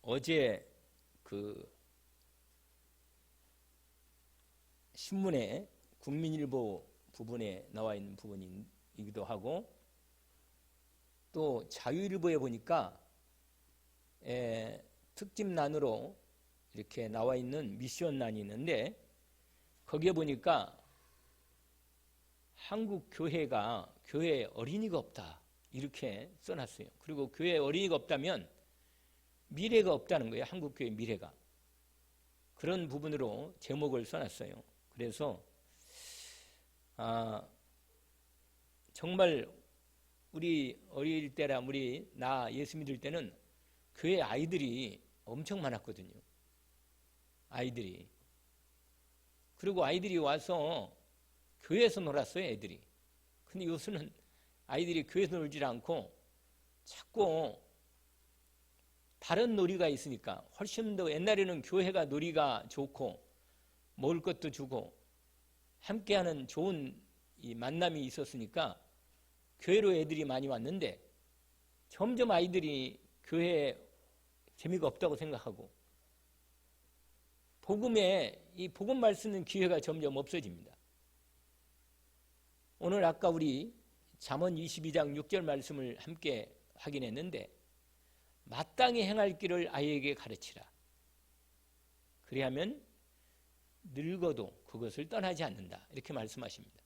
어제 그 신문에 국민일보 부분에 나와 있는 부분이기도 하고 또 자유일보에 보니까 특집란으로 이렇게 나와 있는 미션란이 있는데 거기에 보니까 한국 교회가 교회에 어린이가 없다 이렇게 써놨어요. 그리고 교회에 어린이가 없다면 미래가 없다는 거예요. 한국 교회 미래가. 그런 부분으로 제목을 써놨어요. 그래서 정말 우리 어릴 때라 나 예수 믿을 때는 교회 아이들이 엄청 많았거든요. 아이들이. 그리고 아이들이 와서 교회에서 놀았어요. 애들이. 근데 요새는 아이들이 교회에서 놀지 않고 자꾸 다른 놀이가 있으니까 훨씬 더 옛날에는 교회가 놀이가 좋고 먹을 것도 주고 함께하는 좋은 이 만남이 있었으니까 교회로 애들이 많이 왔는데 점점 아이들이 교회에 재미가 없다고 생각하고 이 복음 말씀은 기회가 점점 없어집니다. 오늘 아까 우리 잠언 22장 6절 말씀을 함께 확인했는데 마땅히 행할 길을 아이에게 가르치라. 그리하면 늙어도 그것을 떠나지 않는다. 이렇게 말씀하십니다.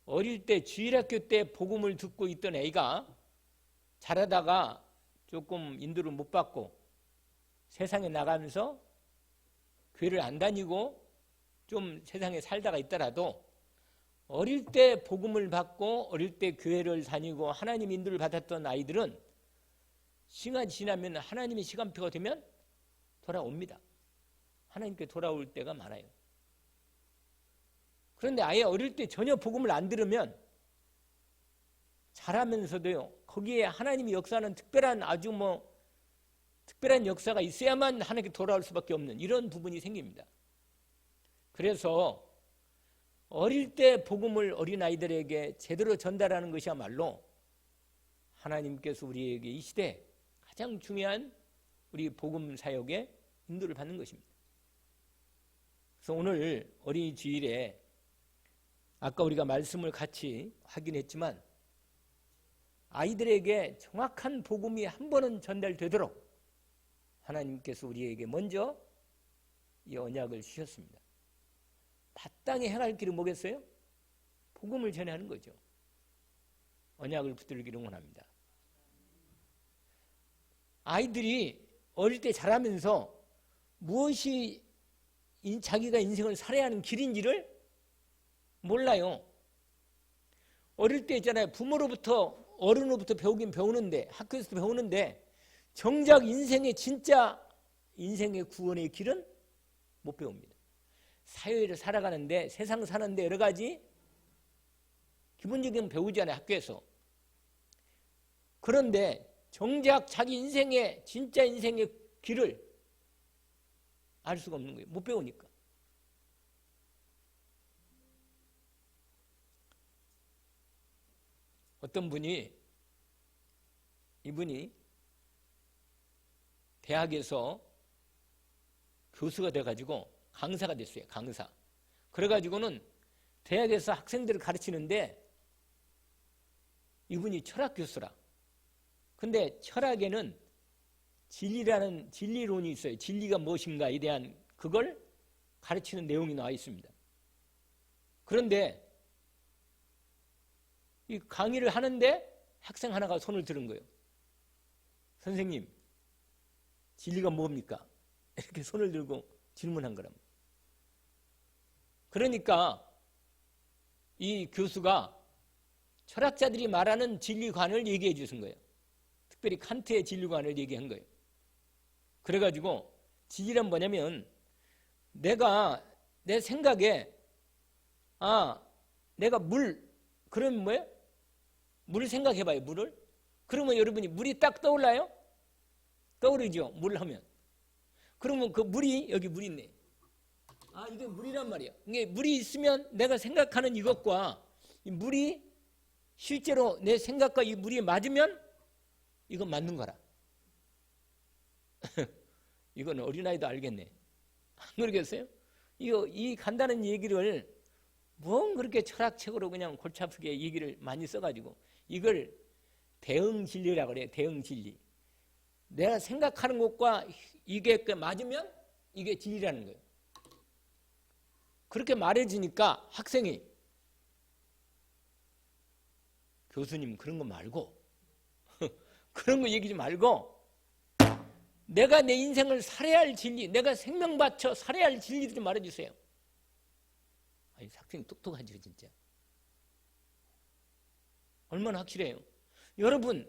어릴 때 주일학교 때 복음을 듣고 있던 애가 자라다가 조금 인도를 못 받고 세상에 나가면서 교회를 안 다니고 좀 세상에 살다가 있더라도 어릴 때 복음을 받고 어릴 때 교회를 다니고 하나님 인도를 받았던 아이들은 시간이 지나면 하나님의 시간표가 되면 돌아옵니다. 하나님께 돌아올 때가 많아요. 그런데 아예 어릴 때 전혀 복음을 안 들으면 자라면서도요 거기에 하나님이 역사하는 특별한 특별한 역사가 있어야만 하나님께 돌아올 수밖에 없는 이런 부분이 생깁니다. 그래서 어릴 때 복음을 어린아이들에게 제대로 전달하는 것이야말로 하나님께서 우리에게 이 시대 가장 중요한 우리 복음 사역의 인도를 받는 것입니다. 그래서 오늘 어린이 주일에 아까 우리가 말씀을 같이 확인했지만 아이들에게 정확한 복음이 한 번은 전달되도록 하나님께서 우리에게 먼저 이 언약을 주셨습니다. 마땅히 행할 길은 뭐겠어요? 복음을 전하는 거죠. 언약을 붙들기를 원합니다. 아이들이 어릴 때 자라면서 무엇이 자기가 인생을 살아야 하는 길인지를 몰라요. 어릴 때 있잖아요. 부모로부터 어른으로부터 배우긴 배우는데 학교에서도 배우는데 정작 진짜 인생의 구원의 길은 못 배웁니다. 사회를 살아가는데 세상 사는데 여러 가지 기본적인 배우잖아요. 학교에서. 그런데 정작 자기 진짜 인생의 길을 알 수가 없는 거예요. 못 배우니까. 어떤 이분이 대학에서 교수가 돼가지고 강사가 됐어요. 강사. 그래가지고는 대학에서 학생들을 가르치는데 이분이 철학 교수라. 근데 철학에는 진리론이 있어요. 진리가 무엇인가에 대한 그걸 가르치는 내용이 나와 있습니다. 그런데 이 강의를 하는데 학생 하나가 손을 들은 거예요. 선생님, 진리가 뭡니까? 이렇게 손을 들고 질문한 거랍니다. 그러니까 이 교수가 철학자들이 말하는 진리관을 얘기해 주신 거예요. 특별히 칸트의 진리관을 얘기한 거예요. 그래가지고 진리란 뭐냐면 내 생각에 내가 그러면 뭐예요? 물을 생각해봐요. 물을. 그러면 여러분이 물이 딱 떠올라요? 떠오르죠. 물을 하면. 그러면 그 물이 여기 물이 있네. 이게 물이란 말이야. 이게 물이 있으면 내가 생각하는 이것과 이 물이 실제로 내 생각과 이 물이 맞으면 이건 맞는 거라. 이건 어린아이도 알겠네. 안 그러겠어요? 이 간단한 얘기를 뭔 그렇게 철학책으로 그냥 골치 아프게 얘기를 많이 써가지고 이걸 대응 진리라고 그래요. 대응 진리. 내가 생각하는 것과 이게 맞으면 이게 진리라는 거예요. 그렇게 말해주니까 학생이 교수님 그런 거 말고 그런 거 얘기 좀 말고 내가 내 인생을 살아야 할 진리, 내가 생명 바쳐 살아야 할 진리를 좀 말해주세요. 아니, 학생이 똑똑하죠 진짜. 얼마나 확실해요. 여러분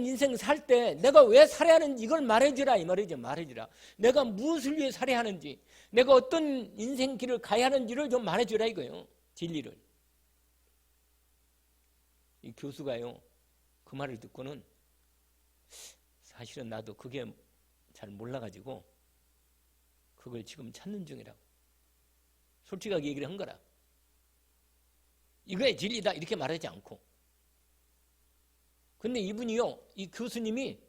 인생 살 때 내가 왜 살아야 하는지 이걸 말해주라 이 말이죠. 말해주라. 내가 무엇을 위해 살아야 하는지, 내가 어떤 인생길을 가야 하는지를 좀 말해주라 이거예요. 진리를. 이 교수가요 그 말을 듣고는 사실은 나도 그게 잘 몰라가지고 그걸 지금 찾는 중이라고 솔직하게 얘기를 한 거라. 이거의 진리다 이렇게 말하지 않고. 근데 이분이요, 이 교수님이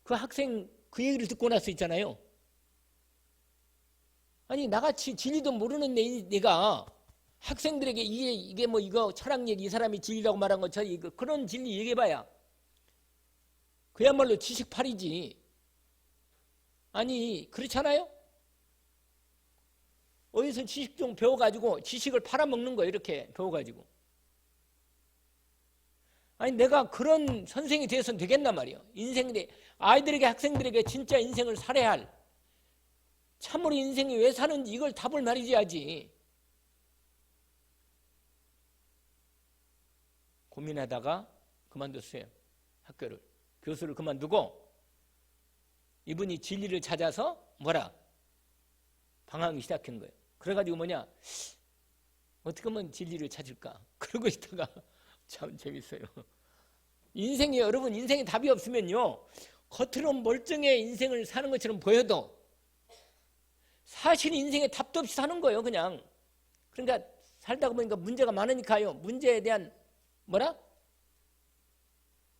그 학생 그 얘기를 듣고 나서 있잖아요. 아니 나같이 진리도 모르는 내가 학생들에게 이게 뭐 이거 철학 얘기 이 사람이 진리라고 말한 거 저 이거 그런 진리 얘기해봐야 그야말로 지식팔이지. 아니 그렇잖아요? 어디서 지식 좀 배워가지고 지식을 팔아먹는 거예요. 이렇게 배워가지고. 아니 내가 그런 선생이 되어서는 되겠단 말이에요. 인생에 아이들에게 학생들에게 진짜 인생을 살아야 할 참으로 인생이 왜 사는지 이걸 답을 말해줘야지. 고민하다가 그만뒀어요. 학교를. 교수를 그만두고 이분이 진리를 찾아서 방황이 시작한 거예요. 그래가지고 어떻게 하면 진리를 찾을까? 그러고 있다가 참 재밌어요. 인생이 여러분 인생에 답이 없으면요 겉으로 멀쩡해 인생을 사는 것처럼 보여도 사실 인생에 답도 없이 사는 거예요. 그냥. 그러니까 살다가 보니까 문제가 많으니까요. 문제에 대한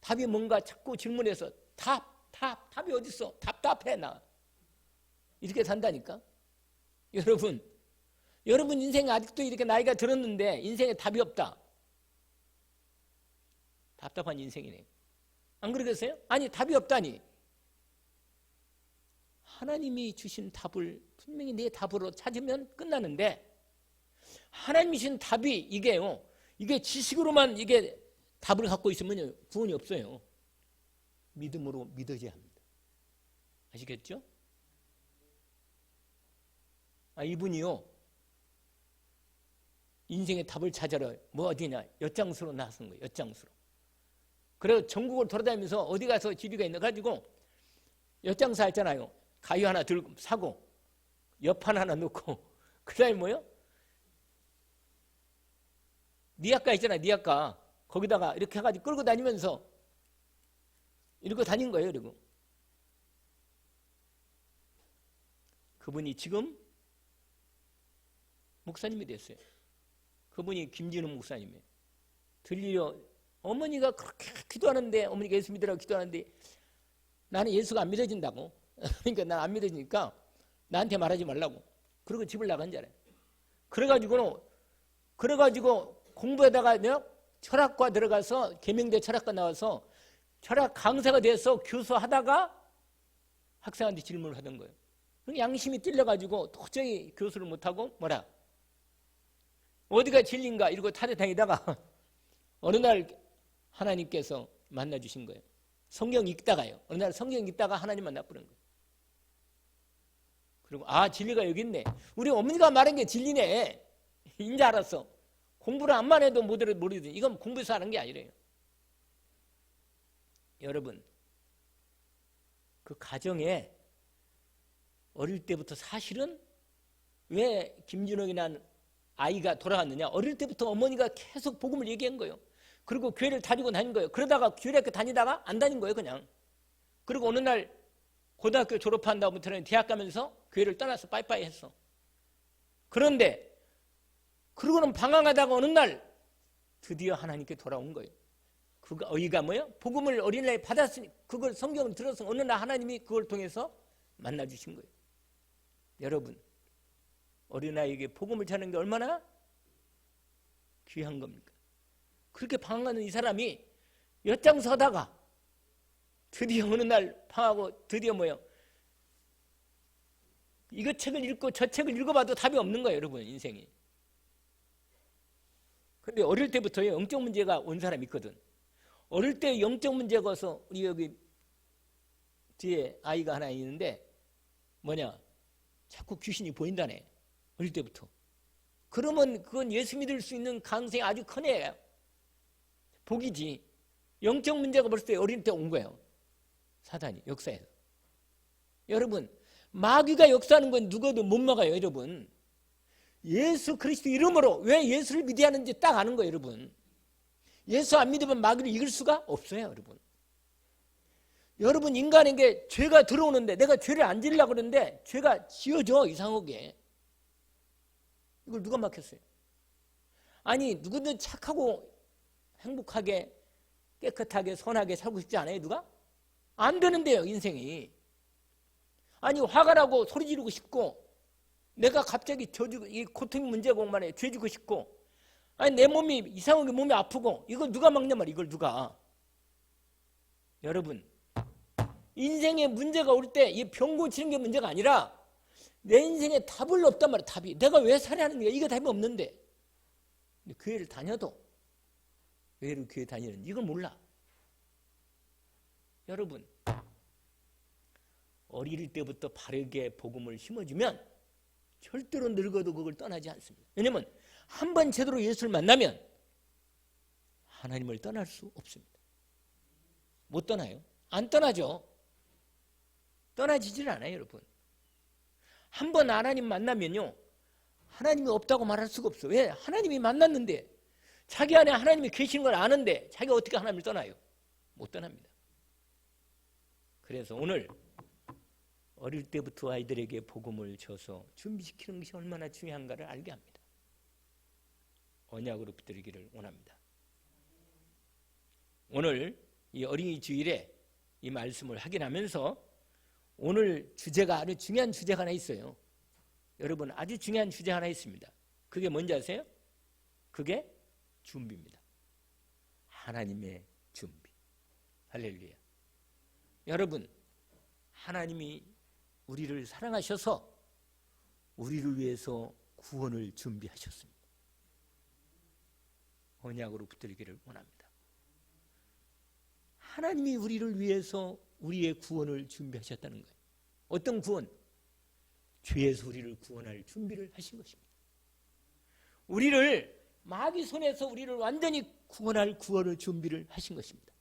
답이 뭔가 자꾸 질문해서 답이 어디 있어? 답답해 나. 이렇게 산다니까. 여러분 인생에 아직도 이렇게 나이가 들었는데 인생에 답이 없다. 답답한 인생이네. 안 그러겠어요? 아니 답이 없다니. 하나님이 주신 답을 분명히 내 답으로 찾으면 끝나는데 하나님이 주신 답이 이게 지식으로만 이게 답을 갖고 있으면 구원이 없어요. 믿음으로 믿어져야 합니다. 아시겠죠? 이분이요 인생의 답을 찾아라 어디냐 엿장수로 나선 거예요. 엿장수로. 그래서 전국을 돌아다니면서 어디 가서 지리가 있나 가지고 엿장사 했잖아요. 가위 하나 들고 사고 옆판 하나 놓고 그 다음에 니아까 있잖아요. 니아까 거기다가 이렇게 해가지고 끌고 다니면서 이러고 다닌 거예요. 그리고 그분이 지금 목사님이 됐어요. 그분이 김진우 목사님이에요. 들리려 어머니가 그렇게 기도하는데 어머니가 예수 믿으라고 기도하는데 나는 예수가 안 믿어진다고. 그러니까 난 안 믿어지니까 나한테 말하지 말라고. 그러고 집을 나간 줄 알아요. 그래가지고 공부하다가 철학과 들어가서 계명대 철학과 나와서 철학 강사가 돼서 교수하다가 학생한테 질문을 하던 거예요. 양심이 찔려가지고 도저히 교수를 못하고 어디가 진리인가 이러고 타려다니다가 어느 날 하나님께서 만나주신 거예요. 성경 읽다가요. 어느 날 성경 읽다가 하나님 만나버린 거예요. 그리고 진리가 여기 있네. 우리 어머니가 말한 게 진리네. 인지 알았어. 공부를 안만 해도 모르든 이건 공부해서 하는 게 아니래요. 여러분 그 가정에 어릴 때부터 사실은 왜 김준옥이라는 아이가 돌아갔느냐. 어릴 때부터 어머니가 계속 복음을 얘기한 거예요. 그리고 교회를 다니고 다닌 거예요. 그러다가 교회학교 다니다가 안 다닌 거예요. 그냥. 그리고 어느 날 고등학교 졸업한 다음부터는 대학 가면서 교회를 떠나서 빠이빠이 했어. 그런데 그러고는 방황하다가 어느 날 드디어 하나님께 돌아온 거예요. 그거 의의가 뭐예요? 복음을 어린아이 받았으니 그걸 성경을 들어서 어느 날 하나님이 그걸 통해서 만나주신 거예요. 여러분, 어린아이에게 복음을 전하는 게 얼마나 귀한 겁니까? 그렇게 방황하는 이 사람이 엿장 서다가 드디어 어느 날 방하고 드디어 뭐예요? 이거 책을 읽고 저 책을 읽어봐도 답이 없는 거예요, 여러분, 인생이. 근데 어릴 때부터 영적 문제가 온 사람이 있거든. 어릴 때 영적 문제가 와서 우리 여기 뒤에 아이가 하나 있는데 뭐냐? 자꾸 귀신이 보인다네. 어릴 때부터. 그러면 그건 예수 믿을 수 있는 가능성이 아주 큰 애예요. 복이지. 영적 문제가 벌써 어릴 때 온 거예요. 사단이 역사에서. 여러분, 마귀가 역사하는 건 누구도 못 막아요, 여러분. 예수 그리스도 이름으로 왜 예수를 믿어야 하는지 딱 아는 거예요, 여러분. 예수 안 믿으면 마귀를 이길 수가 없어요, 여러분. 여러분, 인간에게 죄가 들어오는데 내가 죄를 안 지으려고 그러는데 죄가 지어져, 이상하게. 이걸 누가 막혔어요? 아니, 누구든 착하고 행복하게 깨끗하게 선하게 살고 싶지 않아요, 누가? 안 되는데요, 인생이. 아니, 화가 나고 소리 지르고 싶고 내가 갑자기 이 고통이 문제가 오면 죄 지고 싶고 아니 내 몸이 이상하게 몸이 아프고 이걸 누가 막냐 말이야. 이걸 누가. 여러분, 인생에 문제가 올 때 이 병 고치는 게 문제가 아니라 내 인생에 답을 없단 말이야. 답이. 내가 왜 살아야 하는 거야. 이게 답이 없는데. 근데 교회를 다녀도 왜 교회 다니는지 이걸 몰라. 여러분, 어릴 때부터 바르게 복음을 심어주면 절대로 늙어도 그걸 떠나지 않습니다. 왜냐하면 한 번 제대로 예수를 만나면 하나님을 떠날 수 없습니다. 못 떠나요? 안 떠나죠. 떠나지질 않아요, 여러분. 한 번 하나님 만나면요, 하나님이 없다고 말할 수가 없어. 왜? 하나님이 만났는데, 자기 안에 하나님이 계시는 걸 아는데 자기가 어떻게 하나님을 떠나요? 못 떠납니다. 그래서 오늘 어릴 때부터 아이들에게 복음을 줘서 준비시키는 것이 얼마나 중요한가를 알게 합니다. 언약으로 붙들기를 원합니다. 오늘 이 어린이 주일에 이 말씀을 확인하면서 오늘 주제가 아주 중요한 주제가 하나 있어요. 여러분, 아주 중요한 주제 하나 있습니다. 그게 뭔지 아세요? 그게 준비입니다. 하나님의 준비. 할렐루야. 여러분, 하나님이 우리를 사랑하셔서 우리를 위해서 구원을 준비하셨습니다. 언약으로 붙들기를 원합니다. 하나님이 우리를 위해서 우리의 구원을 준비하셨다는 거예요. 어떤 구원? 죄에서 우리를 구원할 준비를 하신 것입니다. 우리를 마귀 손에서 우리를 완전히 구원할 구원을 준비를 하신 것입니다.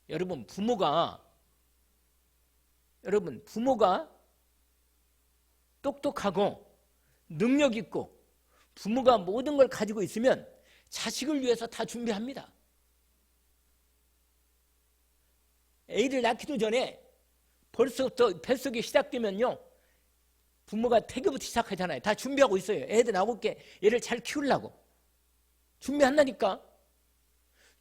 여러분, 부모가 똑똑하고 능력 있고 부모가 모든 걸 가지고 있으면 자식을 위해서 다 준비합니다. 애를 낳기도 전에 벌써부터 뱃속이 시작되면요, 부모가 태교부터 시작하잖아요. 다 준비하고 있어요. 애들 나올게 얘를 잘 키우려고 준비한다니까.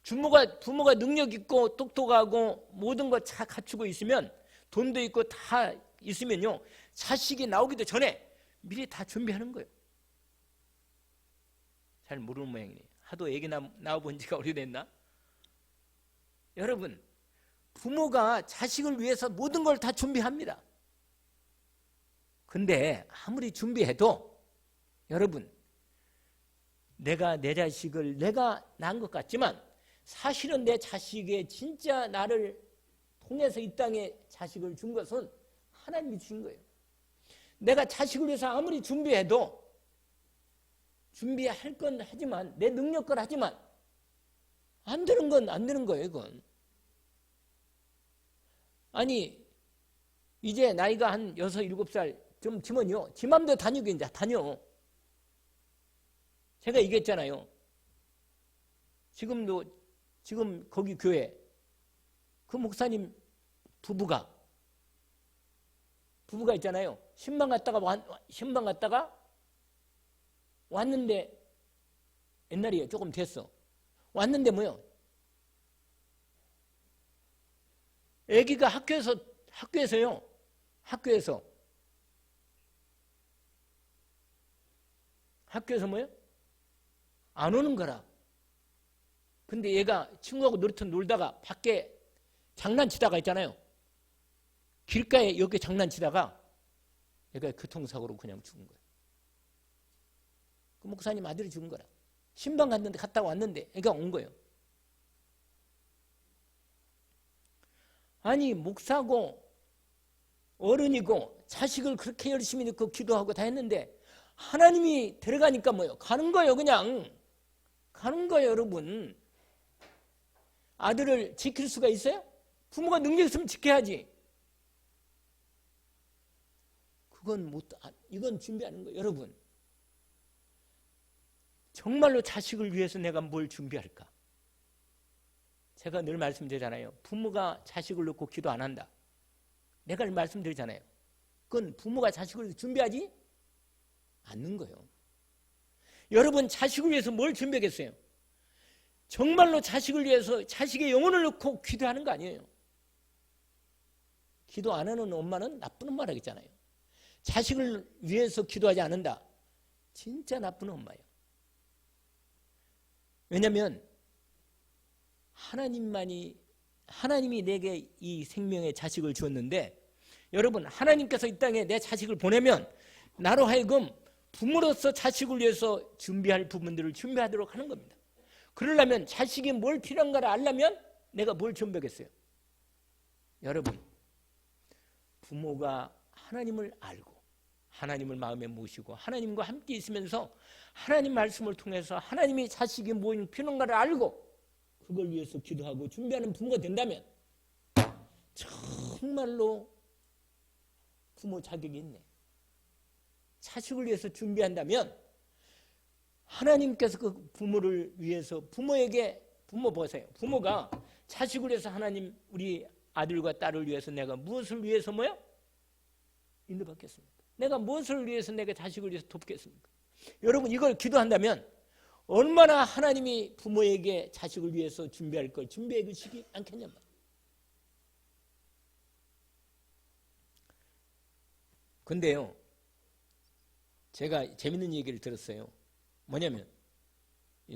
부모가 능력 있고 똑똑하고 모든 거 다 갖추고 있으면, 돈도 있고 다 있으면요, 자식이 나오기도 전에 미리 다 준비하는 거예요. 잘 모르는 모양이네요. 하도 애기 나와본 지가 오래됐나? 여러분, 부모가 자식을 위해서 모든 걸 다 준비합니다. 근데 아무리 준비해도 여러분, 내가 내 자식을 내가 낳은 것 같지만 사실은 내 자식의 진짜 나를 통해서 이 땅에 자식을 준 것은 하나님이 주신 거예요. 내가 자식을 위해서 아무리 준비해도 준비할 건 하지만 내 능력걸 하지만 안 되는 건 안 되는 거예요. 이건 아니 이제 나이가 한 6, 7살 좀 지면요, 지 맘대로 다니고 이제 다녀. 제가 얘기했잖아요. 지금 거기 교회 그 목사님 부부가 있잖아요. 신방 갔다가 왔는데 옛날이에요. 조금 됐어. 왔는데 뭐요? 아기가 학교에서 뭐요? 안 오는 거라. 근데 얘가 친구하고 놀이터 놀다가 밖에 장난치다가 있잖아요. 길가에 이렇게 장난치다가 얘가 교통사고로 그냥 죽은 거예요. 그 목사님 아들이 죽은 거라. 신방 갔다 왔는데 애가 온 거예요. 아니 목사고 어른이고 자식을 그렇게 열심히 넣고 기도하고 다 했는데 하나님이 데려가니까 뭐예요? 가는 거예요. 그냥 가는 거예요. 여러분, 아들을 지킬 수가 있어요? 부모가 능력 있으면 지켜야지. 이건 준비하는 거예요. 여러분, 정말로 자식을 위해서 내가 뭘 준비할까? 제가 늘 말씀드리잖아요. 부모가 자식을 놓고 기도 안 한다. 내가 말씀드리잖아요. 그건 부모가 자식을 위해서 준비하지 않는 거예요. 여러분, 자식을 위해서 뭘 준비하겠어요? 정말로 자식을 위해서 자식의 영혼을 놓고 기도하는 거 아니에요. 기도 안 하는 엄마는 나쁜 엄마라고 했잖아요. 자식을 위해서 기도하지 않는다. 진짜 나쁜 엄마예요. 왜냐하면 하나님이 내게 이 생명의 자식을 주었는데, 여러분, 하나님께서 이 땅에 내 자식을 보내면 나로 하여금 부모로서 자식을 위해서 준비할 부분들을 준비하도록 하는 겁니다. 그러려면 자식이 뭘 필요한가를 알려면 내가 뭘 준비하겠어요? 여러분, 부모가 하나님을 알고 하나님을 마음에 모시고 하나님과 함께 있으면서 하나님 말씀을 통해서 하나님이 자식이 뭘 필요한가를 알고 그걸 위해서 기도하고 준비하는 부모가 된다면 정말로 부모 자격이 있네. 자식을 위해서 준비한다면 하나님께서 그 부모를 위해서 부모 보세요. 부모가 자식을 위해서 하나님 우리 아들과 딸을 위해서 내가 무엇을 위해서 뭐요? 인도받겠습니까? 내가 무엇을 위해서 내가 자식을 위해서 돕겠습니까? 여러분, 이걸 기도한다면 얼마나 하나님이 부모에게 자식을 위해서 준비할 걸 준비해 주시지 않겠냐 말이에요. 근데요, 제가 재밌는 얘기를 들었어요. 뭐냐면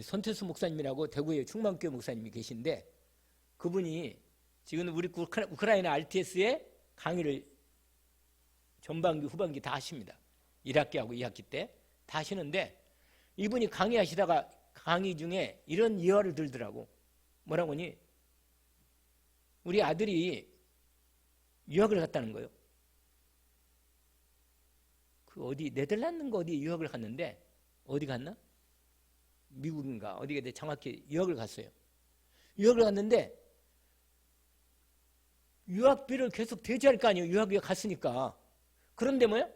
손태수 목사님이라고 대구에 충만교회 목사님이 계신데, 그분이 지금 우리 우크라이나 RTS에 강의를 전반기 후반기 다 하십니다. 1학기하고 2학기 때 다 하시는데, 이분이 강의하시다가 강의 중에 이런 예화를 들더라고. 뭐라고 하니, 우리 아들이 유학을 갔다는 거예요. 그 어디 네덜란드인가 어디 유학을 갔는데, 어디 갔나? 미국인가 어디가 정확히 유학을 갔어요. 유학을 갔는데 유학비를 계속 대지할 거 아니에요. 유학비가 갔으니까. 그런데 뭐야?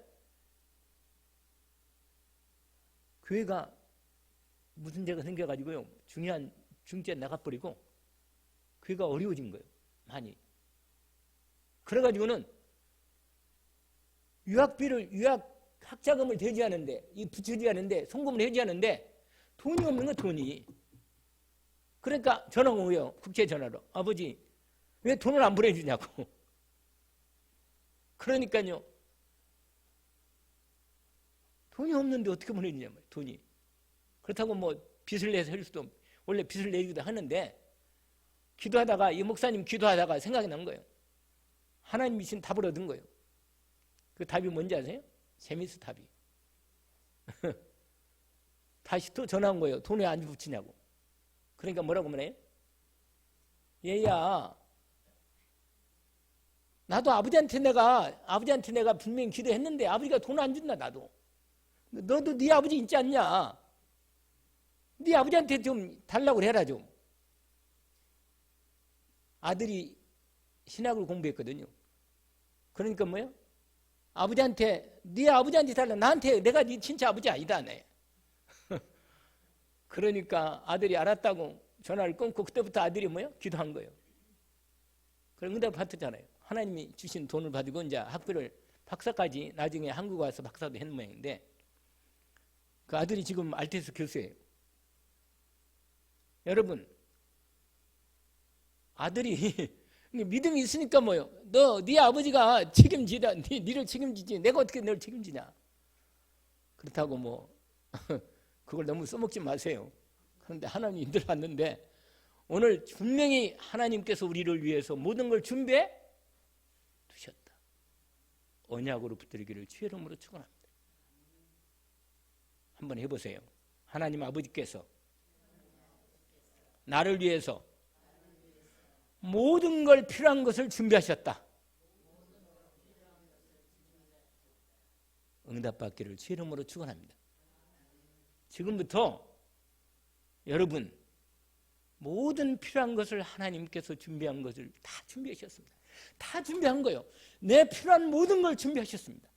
교회가 무슨 죄가 생겨가지고요, 중요한 중죄 나가버리고 교회가 어려워진 거예요. 많이. 그래가지고는 유학 학자금을 대지하는데, 부채지하는데, 송금을 해지하는데 돈이 없는 거야, 돈이. 그러니까 전화가 오요. 국제 전화로. 아버지, 왜 돈을 안 보내주냐고. 그러니까요, 돈이 없는데 어떻게 보내주냐 말이에요, 돈이. 그렇다고 뭐 빚을 내서 할 수도, 원래 빚을 내기도 하는데, 기도하다가, 이 목사님 기도하다가 생각이 난 거예요. 하나님이 주신 답을 얻은 거예요. 그 답이 뭔지 아세요? 재미있어, 답이. 다시 또 전화 온 거예요. 돈 왜 안 붙이냐고. 그러니까 뭐라고 말해요? 얘야, 나도 아버지한테 내가 분명히 기도했는데 아버지가 돈 안 준다. 나도. 너도 네 아버지 있지 않냐? 네 아버지한테 좀 달라고 해라 좀. 아들이 신학을 공부했거든요. 그러니까 뭐예요? 네 아버지한테 달라. 나한테, 내가 네 진짜 아버지 아니다. 네. 그러니까 아들이 알았다고 전화를 끊고, 그때부터 아들이 뭐예요? 기도한 거예요. 그럼 응답 받았잖아요. 하나님이 주신 돈을 받고 이제 학비를 박사까지 나중에 한국 와서 박사도 했는 모양인데, 그 아들이 지금 알테스 교수예요. 여러분, 아들이 믿음이 있으니까 뭐요? 네 아버지가 책임지다. 니를 책임지지. 내가 어떻게 너를 책임지냐? 그렇다고 뭐 그걸 너무 써먹지 마세요. 그런데 하나님 힘들었는데 오늘 분명히 하나님께서 우리를 위해서 모든 걸 준비해 두셨다. 언약으로 붙들기를 주의 이름으로 축원합니다. 한번 해보세요. 하나님 아버지께서 나를 위해서 모든 걸 필요한 것을 준비하셨다. 응답받기를 주의 이름으로 축원합니다. 지금부터 여러분 모든 필요한 것을 하나님께서 준비한 것을 다 준비하셨습니다. 다 준비한 거예요. 내 필요한 모든 걸 준비하셨습니다.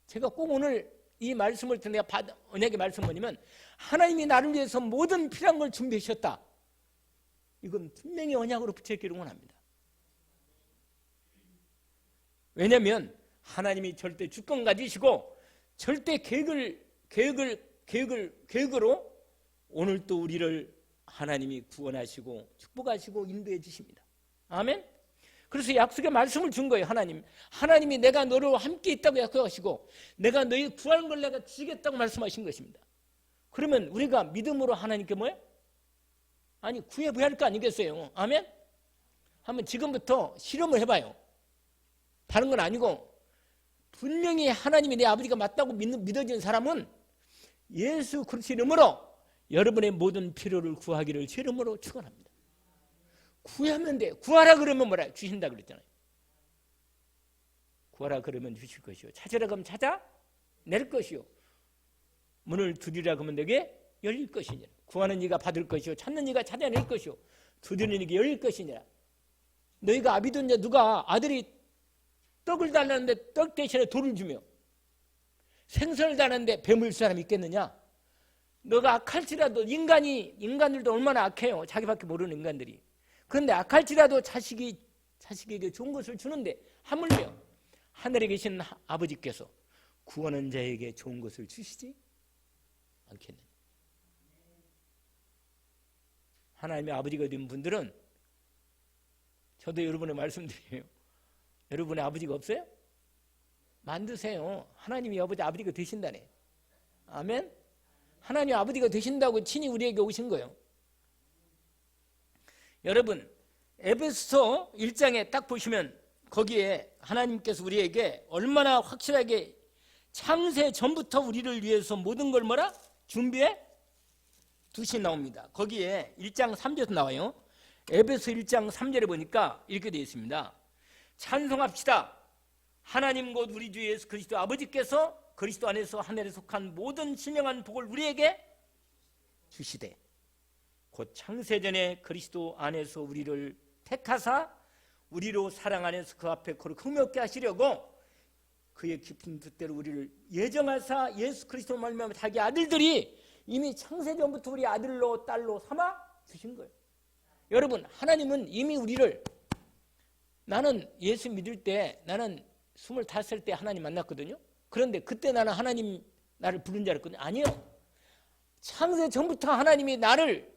제가 꼭 오늘 이 말씀을 듣는 내가 받은 언약의 말씀 뭐냐면 하나님이 나를 위해서 모든 필요한 걸 준비하셨다. 이건 분명히 언약으로 붙여있기를 원합니다. 왜냐하면 하나님이 절대 주권 가지시고 절대 계획으로 오늘 또 우리를 하나님이 구원하시고 축복하시고 인도해 주십니다. 아멘. 그래서 약속의 말씀을 준 거예요. 하나님이 내가 너로 함께 있다고 약속하시고 내가 너희 구하는 걸 내가 주겠다고 말씀하신 것입니다. 그러면 우리가 믿음으로 하나님께 뭐예요? 아니 구해봐야 할 거 아니겠어요? 아멘. 한번 지금부터 실험을 해봐요. 다른 건 아니고 분명히 하나님이 내 아버지가 맞다고 믿어지는 사람은 예수 그리스도의 이름으로 여러분의 모든 필요를 구하기를 제 이름으로 축원합니다. 구하면 돼. 구하라 그러면 뭐라 주신다 그랬잖아요. 구하라 그러면 주실 것이요. 찾으라 그러면 찾아낼 것이요. 문을 두드리라 그러면 내게 열릴 것이니라. 구하는 이가 받을 것이요. 찾는 이가 찾아낼 것이요. 두드리는 이가 열릴 것이니라. 너희가 아비든지 누가 아들이 떡을 달라는데 떡 대신에 돌을 주며 생선을 달라는데 뱀을 줄 사람이 있겠느냐? 너가 악할지라도 인간들도 얼마나 악해요. 자기밖에 모르는 인간들이. 그런데 악할지라도 자식에게 좋은 것을 주는데 하물며 하늘에 계신 아버지께서 구하는 자에게 좋은 것을 주시지 않겠느냐. 하나님의 아버지가 된 분들은 저도 여러분의 말씀드려요. 여러분의 아버지가 없어요? 만드세요. 하나님이 아버지가 되신다네. 아멘. 하나님 아버지가 되신다고 친히 우리에게 오신 거예요. 여러분 에베소서 1장에 딱 보시면 거기에 하나님께서 우리에게 얼마나 확실하게 창세 전부터 우리를 위해서 모든 걸 뭐라? 준비해 두신 나옵니다. 거기에 1장 3절에서 나와요. 에베소 1장 3절에 보니까 이렇게 되어 있습니다. 찬송합시다. 하나님 곧 우리 주 예수 그리스도 아버지께서 그리스도 안에서 하늘에 속한 모든 신령한 복을 우리에게 주시되 곧 창세전에 그리스도 안에서 우리를 택하사 우리로 사랑 안에서 그 앞에 거룩 흠없게 하시려고 그의 깊은 뜻대로 우리를 예정하사 예수 그리스도 말미암아 자기 아들들이 이미 창세전부터 우리 아들로 딸로 삼아 주신 거예요. 여러분 하나님은 이미 우리를 나는 예수 믿을 때 나는 25살 때 하나님 만났거든요. 그런데 그때 나는 하나님 나를 부른 줄 알았거든요. 아니요. 창세 전부터 하나님이 나를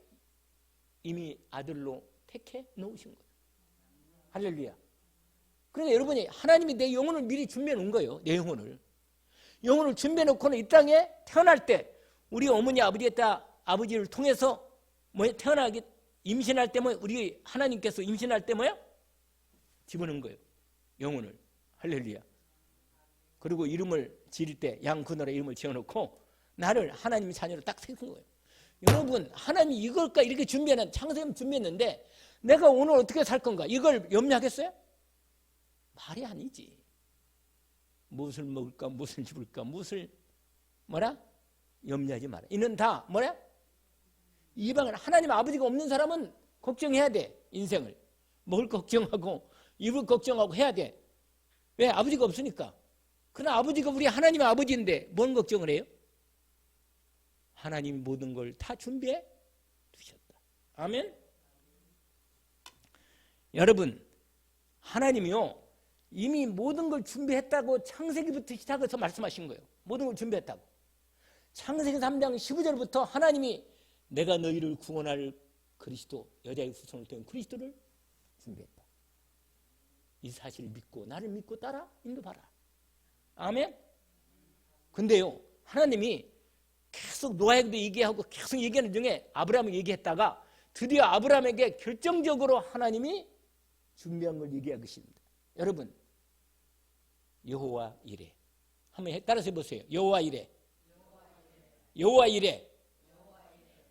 이미 아들로 택해 놓으신 거예요. 할렐루야. 그런데 여러분이 하나님이 내 영혼을 미리 준비해 놓은 거예요. 내 영혼을 준비해 놓고는 이 땅에 태어날 때 우리 어머니 아버지를 통해서 태어나게 임신할 때 우리 하나님께서 임신할 때 집어넣은 거예요. 영혼을. 할렐루야. 그리고 이름을 지을 때 양 그늘에 이름을 지어놓고 나를 하나님의 자녀로 딱 세운 거예요. 여러분 하나님이 이걸까 이렇게 창세전 준비했는데 내가 오늘 어떻게 살 건가 이걸 염려하겠어요? 말이 아니지. 무엇을 먹을까 무엇을 입을까 무엇을 염려하지 마라. 이는 다 이방은 하나님 아버지가 없는 사람은 걱정해야 돼. 인생을 먹을 거 걱정하고 입을 걱정하고 해야 돼. 왜? 아버지가 없으니까. 그러나 아버지가 우리 하나님의 아버지인데 뭔 걱정을 해요? 하나님이 모든 걸 다 준비해 두셨다. 아멘. 여러분 하나님이요 이미 모든 걸 준비했다고 창세기부터 시작해서 말씀하신 거예요. 모든 걸 준비했다고. 창세기 3장 15절부터 하나님이 내가 너희를 구원할 그리스도, 여자의 후손을 통한 그리스도를 준비했다. 이 사실을 믿고 나를 믿고 따라 인도하라. 아멘. 근데요, 하나님이 계속 노아에게도 얘기하고 계속 얘기하는 중에 아브라함을 얘기했다가 드디어 아브라함에게 결정적으로 하나님이 준비한 걸 얘기하고 계십니다. 여러분, 여호와 이레. 한번 따라서 해보세요. 여호와 이레. 여호와 이레.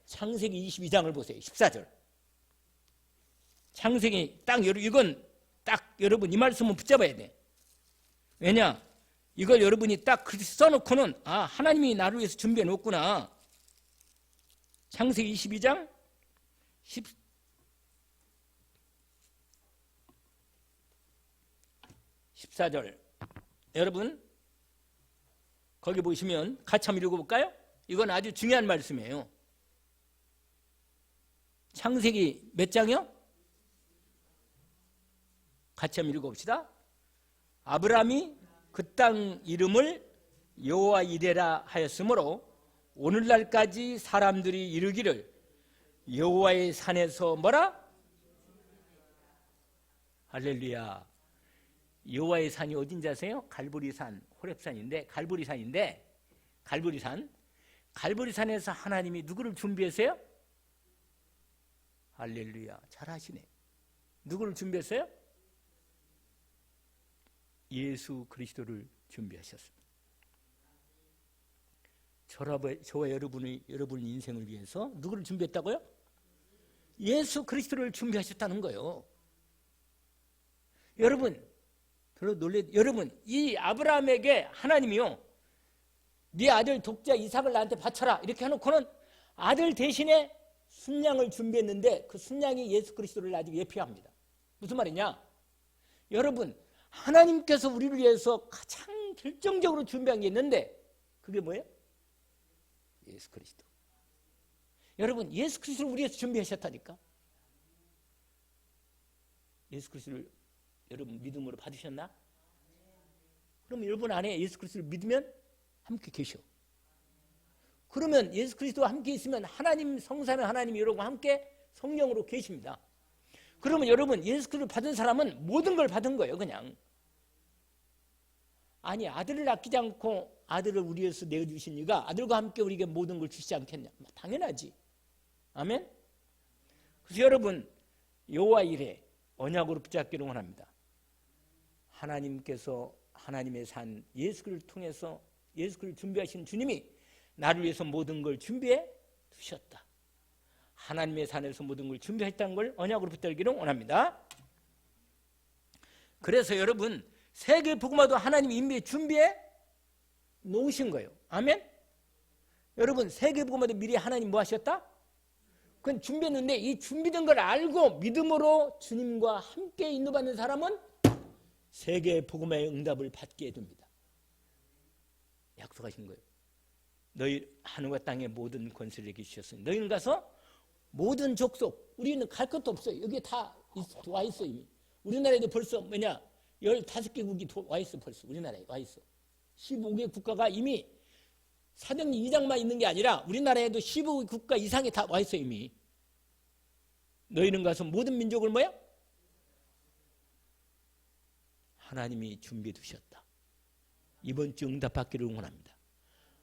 창세기 22장을 보세요. 14절. 창세기 딱 이건 딱 여러분 이 말씀은 붙잡아야 돼. 왜냐? 이걸 여러분이 딱 그렇게 써놓고는 하나님이 나를 위해서 준비해 놓구나. 창세기 22장 14절. 여러분 거기 보시면 같이 한번 읽어볼까요? 이건 아주 중요한 말씀이에요. 창세기 몇 장이요? 같이 한번 읽어봅시다. 아브라함이 그 땅 이름을 여호와 이레라 하였으므로 오늘날까지 사람들이 이르기를 여호와의 산에서 뭐라? 할렐루야. 여호와의 산이 어딘지 아세요? 갈보리산, 호렙산인데 갈보리산에서 하나님이 누구를 준비했어요? 할렐루야. 잘하시네. 누구를 준비했어요? 예수 그리스도를 준비하셨습니다. 저와 여러분의 인생을 위해서 누구를 준비했다고요? 예수 그리스도를 준비하셨다는 거예요. 여러분, 여러분, 이 아브라함에게 하나님이요, 네 아들 독자 이삭을 나한테 바쳐라 이렇게 해놓고는 아들 대신에 순양을 준비했는데 그 순양이 예수 그리스도를 아직 예표합니다. 무슨 말이냐? 여러분, 하나님께서 우리를 위해서 가장 결정적으로 준비한 게 있는데 그게 뭐예요? 예수 그리스도. 여러분, 예수 그리스도를 우리 위해서 준비하셨다니까. 예수 그리스도를 여러분 믿음으로 받으셨나? 그럼 여러분 안에 예수 그리스도를 믿으면 함께 계셔. 그러면 예수 그리스도와 함께 있으면 하나님, 성삼위 하나님이 여러분과 함께 성령으로 계십니다. 그러면 여러분 예수 그리스도를 받은 사람은 모든 걸 받은 거예요. 그냥. 아니, 아들을 아끼지 않고 아들을 우리 위해서 내어주신 이가 아들과 함께 우리에게 모든 걸 주시지 않겠냐? 당연하지. 아멘. 그래서 여러분 여호와 이레 언약으로 붙잡기를 원합니다. 하나님께서 하나님의 산 예수 그리스도를 통해서 예수 그리스도를 준비하신 주님이 나를 위해서 모든 걸 준비해 두셨다. 하나님의 산에서 모든 걸 준비했다는 걸 언약으로 붙들기를 원합니다. 그래서 여러분 세계 복음화도 하나님이 이미 준비해 놓으신 거예요. 아멘. 여러분 세계 복음화도 미리 하나님 뭐 하셨다? 그건 준비했는데 이 준비된 걸 알고 믿음으로 주님과 함께 인도받는 사람은 세계 복음화의 응답을 받게 해둡니다. 약속하신 거예요. 너희 하늘과 땅의 모든 권세를 내게 주셨으니 너희는 가서 모든 족속, 우리는 갈 것도 없어요. 여기에 다 와 있어 이미. 우리나라에도 벌써 15개국이 와 있어. 벌써 우리나라에 와 있어. 15개 국가가 이미 사도행전 2장만 있는 게 아니라 우리나라에도 15개 국가 이상이 다 와 있어 이미. 너희는 가서 모든 민족을 뭐야? 하나님이 준비해 두셨다. 이번 주 응답받기를 응원합니다.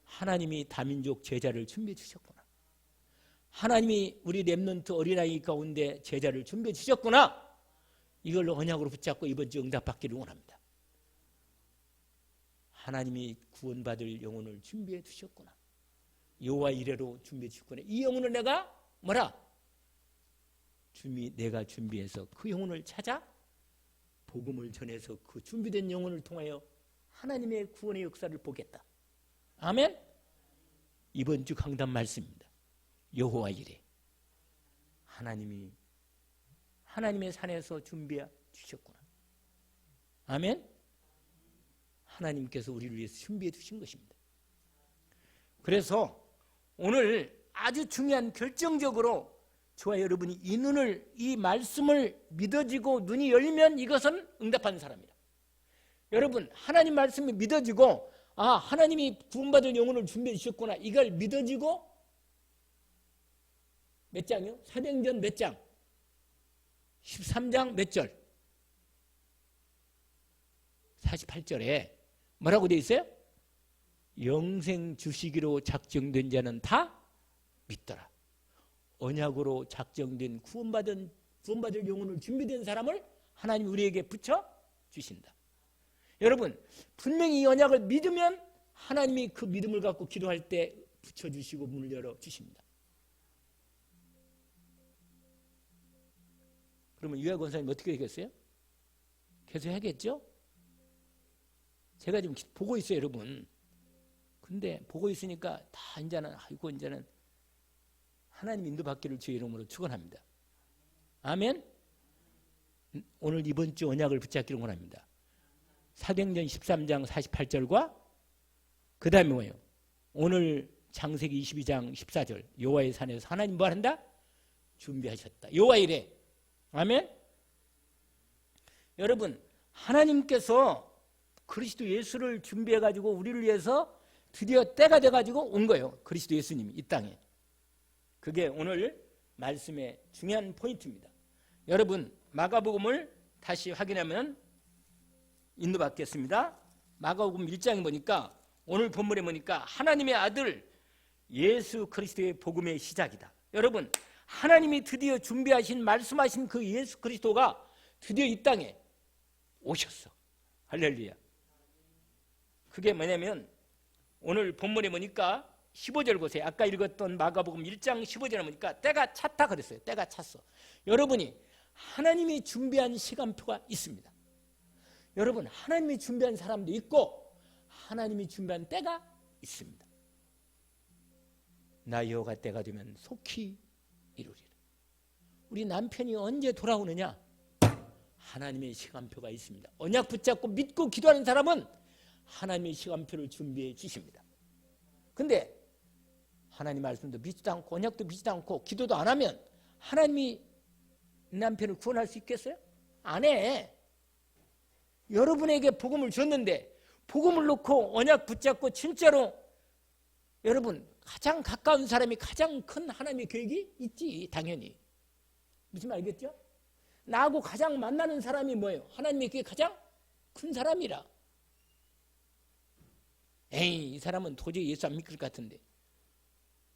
하나님이 다민족 제자를 준비해 주셨구나. 하나님이 우리 렘넌트 어린아이 가운데 제자를 준비해 주셨구나. 이걸로 언약으로 붙잡고 이번 주 응답받기를 원합니다. 하나님이 구원받을 영혼을 준비해 두셨구나. 여호와 이레로 준비해 주셨구나. 이 영혼을 내가 뭐라? 내가 준비해서 그 영혼을 찾아 복음을 전해서 그 준비된 영혼을 통하여 하나님의 구원의 역사를 보겠다. 아멘. 이번 주 강단 말씀입니다. 여호와 이레. 하나님이 하나님의 산에서 준비해 주셨구나. 아멘. 하나님께서 우리를 위해서 준비해 주신 것입니다. 그래서 오늘 아주 중요한 결정적으로 저와 여러분이 이 말씀을 믿어지고 눈이 열리면 이것은 응답하는 사람이다. 여러분 하나님 말씀이 믿어지고 아, 하나님이 구원받을 영혼을 준비해 주셨구나. 이걸 믿어지고 몇 장이요? 사도행전 몇 장? 13장 몇 절? 48절에 뭐라고 되어 있어요? 영생 주시기로 작정된 자는 다 믿더라. 언약으로 작정된 구원받을 영혼을 준비된 사람을 하나님 우리에게 붙여 주신다. 여러분, 분명히 이 언약을 믿으면 하나님이 그 믿음을 갖고 기도할 때 붙여주시고 문을 열어주십니다. 그러면 유아 권사님 어떻게 되겠어요? 계속 해야겠죠? 제가 지금 보고 있어요, 여러분. 근데 보고 있으니까 다 이제는 하나님 인도받기를 주의 이름으로 축원합니다. 아멘. 오늘 이번 주 언약을 붙잡기를 원합니다. 사도행전 13장 48절과 그 다음에 뭐예요? 오늘 창세기 22장 14절 여호와의 산에서 하나님 뭐 한다? 준비하셨다. 여호와 이래. 아멘. 여러분, 하나님께서 그리스도 예수를 준비해가지고 우리를 위해서 드디어 때가 돼가지고 온 거예요. 그리스도 예수님이 이 땅에. 그게 오늘 말씀의 중요한 포인트입니다. 여러분, 마가복음을 다시 확인하면 인도받겠습니다. 마가복음 1장에 보니까 오늘 본문에 보니까 하나님의 아들 예수 그리스도의 복음의 시작이다. 여러분, 하나님이 드디어 준비하신 말씀하신 그 예수 그리스도가 드디어 이 땅에 오셨어. 할렐루야. 그게 뭐냐면 오늘 본문에 보니까 15절 보세요. 아까 읽었던 마가복음 1장 15절에 보니까 때가 찼다 그랬어요. 때가 찼어. 여러분이 하나님이 준비한 시간표가 있습니다. 여러분, 하나님이 준비한 사람도 있고 하나님이 준비한 때가 있습니다. 나 여호가 때가 되면 속히 이루리라. 우리 남편이 언제 돌아오느냐? 하나님의 시간표가 있습니다. 언약 붙잡고 믿고 기도하는 사람은 하나님의 시간표를 준비해 주십니다. 근데 하나님 말씀도 믿지도 않고 언약도 믿지도 않고 기도도 안 하면 하나님이 남편을 구원할 수 있겠어요? 안 해. 여러분에게 복음을 줬는데 복음을 놓고 언약 붙잡고 진짜로 여러분 가장 가까운 사람이 가장 큰 하나님의 계획이 있지. 당연히. 무슨 말 알겠죠? 나하고 가장 만나는 사람이 뭐예요? 하나님의 계획이 가장 큰 사람이라. 에이, 이 사람은 도저히 예수 안 믿을 것 같은데.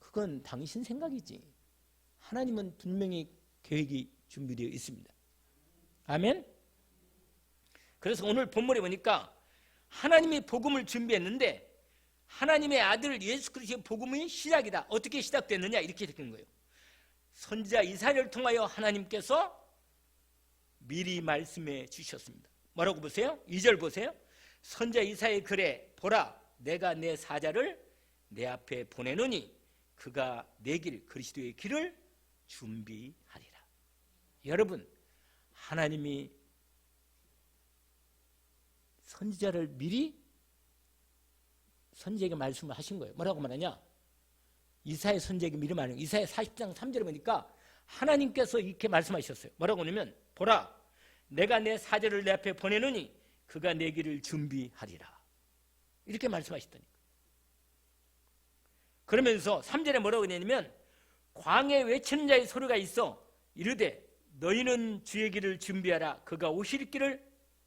그건 당신 생각이지. 하나님은 분명히 계획이 준비되어 있습니다. 아멘? 그래서 오늘 본문에 보니까 하나님이 복음을 준비했는데 하나님의 아들 예수 그리스도의 복음의 시작이다. 어떻게 시작됐느냐? 이렇게 되는 거예요. 선지자 이사야를 통하여 하나님께서 미리 말씀해 주셨습니다. 뭐라고 보세요? 2절 보세요. 선지자 이사야의 글에 보라, 내가 내 사자를 내 앞에 보내노니 그가 내 길 그리스도의 길을 준비하리라. 여러분, 하나님이 선지자를 미리 선지자에게 말씀을 하신 거예요. 뭐라고 말하냐? 이사야 선지자에게 미리 말하는 거예요. 이사야 40장 3절에 보니까 하나님께서 이렇게 말씀하셨어요. 뭐라고 하냐면 보라, 내가 내 사자를 내 앞에 보내노니 그가 내 길을 준비하리라. 이렇게 말씀하셨다니까. 그러면서 3절에 뭐라고 하냐면 광야에 외치는 자의 소리가 있어 이르되 너희는 주의 길을 준비하라. 그가 오실 길을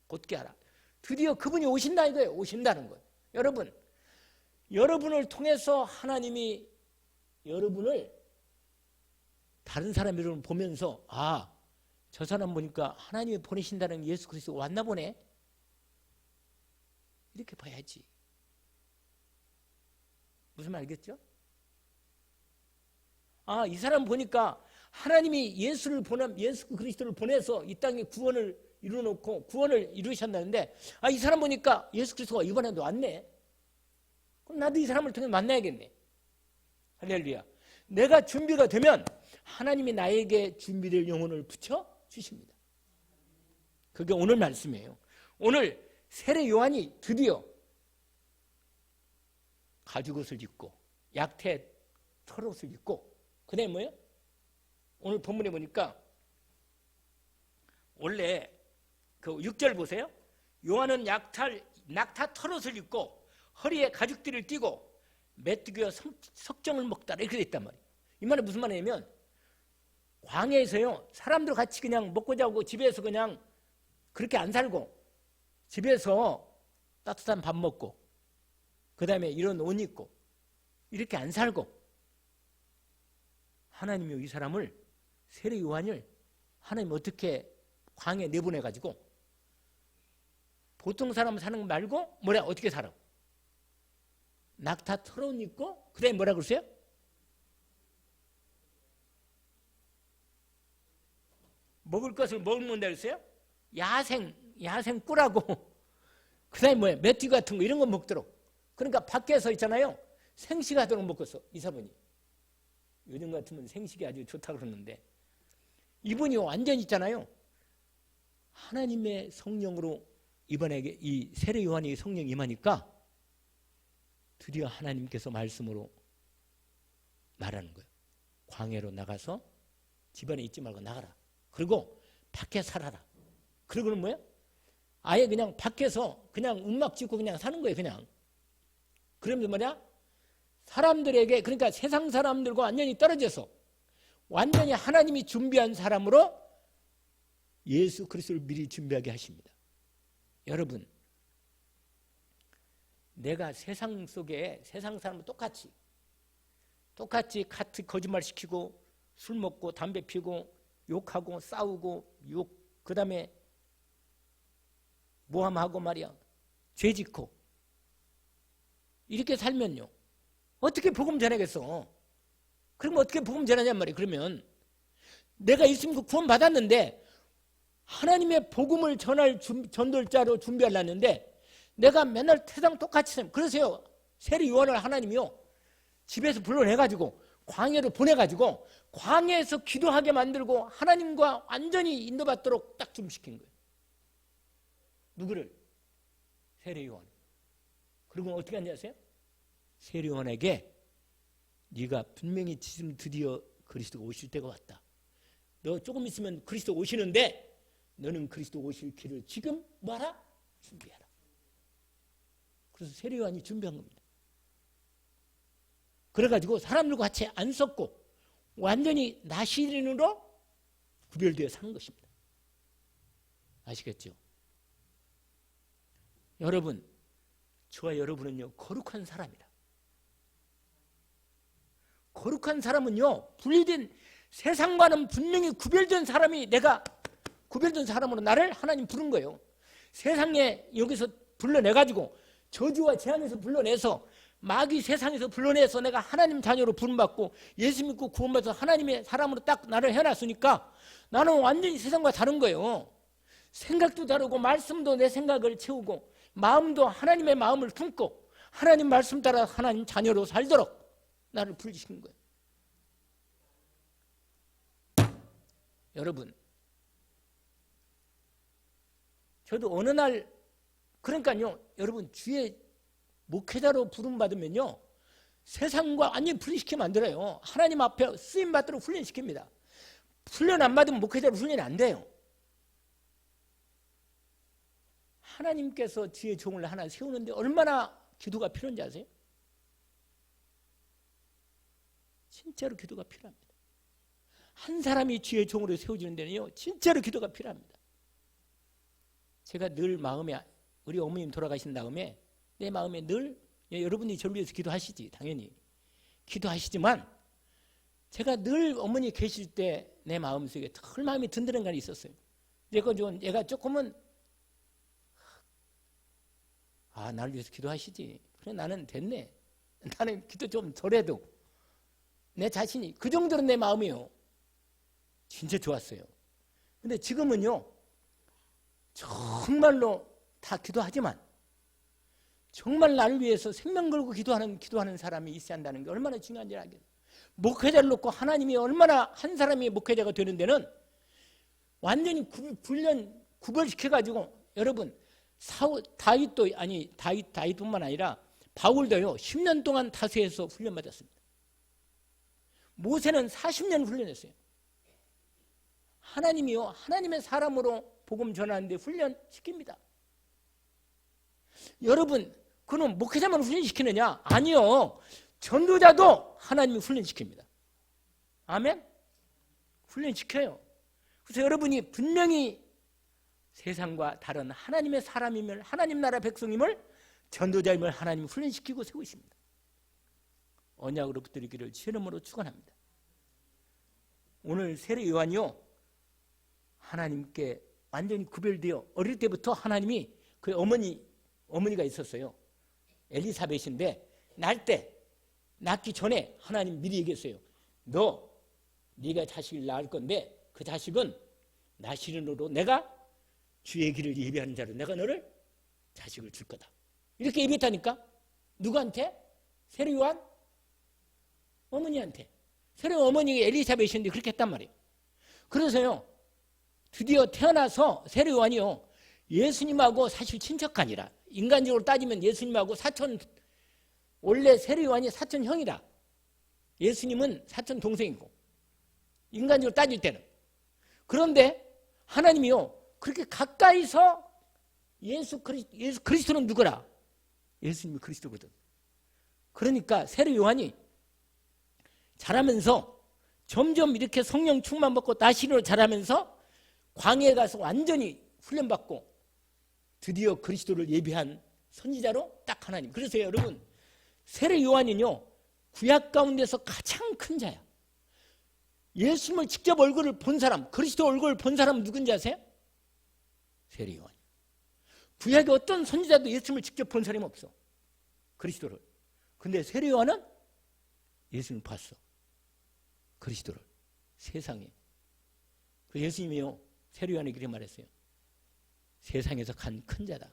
곧게 하라. 드디어 그분이 오신다 이거예요. 오신다는 거예요. 여러분, 여러분을 통해서 하나님이 여러분을 다른 사람 여러분 보면서 아, 저 사람 보니까 하나님이 보내신다는 예수 그리스도가 왔나 보네. 이렇게 봐야지. 무슨 말 알겠죠? 아, 이 사람 보니까 하나님이 예수 그리스도를 보내서 이 땅에 구원을 이루어놓고 구원을 이루셨다는데 아, 이 사람 보니까 예수 그리스도가 이번에도 왔네. 그럼 나도 이 사람을 통해 만나야겠네. 할렐루야. 내가 준비가 되면 하나님이 나에게 준비될 영혼을 붙여 주십니다. 그게 오늘 말씀이에요. 오늘 세례 요한이 드디어 가죽옷을 입고 약태 털옷을 입고 그 다음에 뭐예요? 오늘 본문에 보니까 원래 그 6절 보세요. 요한은 낙타 털옷을 입고 허리에 가죽띠를 띠고 메뚜기와 석정을 먹다라 이렇게 돼 있단 말이에요. 이 말은 무슨 말이냐면 광야에서요 사람들 같이 그냥 먹고 자고 집에서 그냥 그렇게 안 살고 집에서 따뜻한 밥 먹고 그 다음에 이런 옷 입고 이렇게 안 살고 하나님이 이 사람을 세례 요한을 하나님 어떻게 광야에 내보내가지고 보통 사람 사는 거 말고 뭐라 어떻게 살아? 낙타 털옷 입고 그 다음에 뭐라 그러세요? 먹을 것을 먹는다 그랬어요? 야생 꿀하고 그 다음에 뭐야? 메뚜기 같은 거 이런 거 먹도록. 그러니까 밖에서 있잖아요. 생식하도록 먹었어 이 사람이. 요즘 같으면 생식이 아주 좋다 그러는데 이분이 완전히 있잖아요. 하나님의 성령으로 이번에 이 세례 요한이 성령 임하니까 드디어 하나님께서 말씀으로 말하는 거예요. 광야로 나가서 집안에 있지 말고 나가라. 그리고 밖에 살아라. 그러고는 뭐예요? 아예 그냥 밖에서 그냥 움막 짓고 그냥 사는 거예요. 그냥. 그러면서 뭐냐? 사람들에게 그러니까 세상 사람들과 완전히 떨어져서 완전히 하나님이 준비한 사람으로 예수 그리스도를 미리 준비하게 하십니다. 여러분 내가 세상 속에 세상 사람은 똑같이 같이 거짓말 시키고 술 먹고 담배 피고 욕하고 싸우고 그 다음에 모함하고 말이야 죄 짓고 이렇게 살면요 어떻게 복음 전하겠어? 그러면 어떻게 복음 전하냔 말이에요. 그러면 내가 예수님 구원 받았는데 하나님의 복음을 전할 전돌자로 준비하려는데 내가 맨날 세상 똑같이 살면 그러세요. 세례 요한을 하나님이요 집에서 불러내가지고 광야로 보내가지고 광야에서 기도하게 만들고 하나님과 완전히 인도받도록 딱 준비시킨 거예요. 누구를? 세례 요한. 그리고 어떻게 하는지 아세요? 세례 요한에게 네가 분명히 지금 드디어 그리스도가 오실 때가 왔다. 너 조금 있으면 그리스도 오시는데 너는 그리스도 오실 길을 지금 뭐하라? 준비하라. 그래서 세례 요한이 준비한 겁니다. 그래가지고 사람들과 같이 안 섞고 완전히 나시린으로 구별되어 사는 것입니다. 아시겠죠? 여러분, 저와 여러분은요 거룩한 사람이다. 거룩한 사람은요 분리된 세상과는 분명히 구별된 사람이 내가 구별된 사람으로 나를 하나님 부른 거예요. 세상에 여기서 불러내가지고 저주와 재앙에서 불러내서 마귀 세상에서 불러내서 내가 하나님 자녀로 부름받고 예수 믿고 구원받아서 하나님의 사람으로 딱 나를 해놨으니까 나는 완전히 세상과 다른 거예요. 생각도 다르고 말씀도 내 생각을 채우고 마음도 하나님의 마음을 품고 하나님 말씀 따라 하나님 자녀로 살도록 나를 부르신 거예요. 여러분 저도 어느 날 그러니까요 여러분 주의 목회자로 부름받으면요 세상과 완전히 분리시키면 안 돼요. 하나님 앞에 쓰임받도록 훈련시킵니다. 훈련 안 받으면 목회자로 훈련이 안 돼요. 하나님께서 주의 종을 하나 세우는데 얼마나 기도가 필요한지 아세요? 진짜로 기도가 필요합니다. 한 사람이 주의 종으로 세워지는 데는요 진짜로 기도가 필요합니다. 제가 늘 마음에 우리 어머님 돌아가신 다음에 내 마음에 늘 여러분이 저를 위해서 기도하시지 당연히 기도하시지만 제가 늘 어머니 계실 때 내 마음속에 덜 마음이 든든한 게 있었어요. 얘가 조금은 나를 위해서 기도하시지. 그래 나는 됐네. 나는 기도 좀 덜해도 내 자신이 그 정도로 내 마음이요. 진짜 좋았어요. 근데 지금은요. 정말로 다 기도하지만 정말 나를 위해서 생명 걸고 기도하는 사람이 있어야 한다는 게 얼마나 중요한지 알겠어요. 목회자를 놓고 하나님이 얼마나 한 사람이 목회자가 되는 데는 완전히 구별시켜가지고 여러분 다윗뿐만 아니라 바울도요 10년 동안 다스에서 훈련받았습니다. 모세는 40년 훈련했어요. 하나님이요 하나님의 사람으로 복음 전하는데 훈련시킵니다. 여러분 그럼 목회자만 훈련시키느냐? 아니요. 전도자도 하나님이 훈련시킵니다. 아멘? 훈련시켜요. 그래서 여러분이 분명히 세상과 다른 하나님의 사람임을, 하나님 나라 백성임을, 전도자임을 하나님이 훈련시키고 세우십니다. 언약으로 붙들기를 주의 이름으로 축원합니다. 오늘 세례 요한이요, 하나님께 완전히 구별되어 어릴 때부터 하나님이 그 어머니가 있었어요. 엘리사벳인데 낳기 전에 하나님 미리 얘기했어요. 네가 자식을 낳을 건데 그 자식은 나시린으로 내가 주의 길을 예비하는 자로 내가 너를 자식을 줄 거다. 이렇게 예비했다니까. 누구한테? 세례 요한 어머니한테. 세례 어머니가 엘리사벳인데 그렇게 했단 말이에요. 그래서요, 드디어 태어나서 세례 요한이요, 예수님하고 사실 친척 아니라, 인간적으로 따지면 예수님하고 원래 세례 요한이 사촌 형이다. 예수님은 사촌 동생이고, 인간적으로 따질 때는. 그런데 하나님이요, 그렇게 가까이서 예수 그리스도는 누구라? 예수님이 그리스도거든. 그러니까 세례 요한이 자라면서 점점 이렇게 성령 충만 받고 나시린으로 자라면서 광야에 가서 완전히 훈련받고 드디어 그리스도를 예비한 선지자로 딱 하나님. 그래서 여러분, 세례 요한은요, 구약 가운데서 가장 큰 자야. 예수님을 직접 얼굴을 본 사람, 그리스도 얼굴을 본 사람은 누군지 아세요? 세례 요한. 구약의 어떤 선지자도 예수님을 직접 본 사람이 없어. 그리스도를. 근데 세례 요한은 예수님을 봤어. 그리스도를. 세상에. 그 예수님이요, 세례 요한이 그렇게 말했어요. 세상에서 간 큰 자다.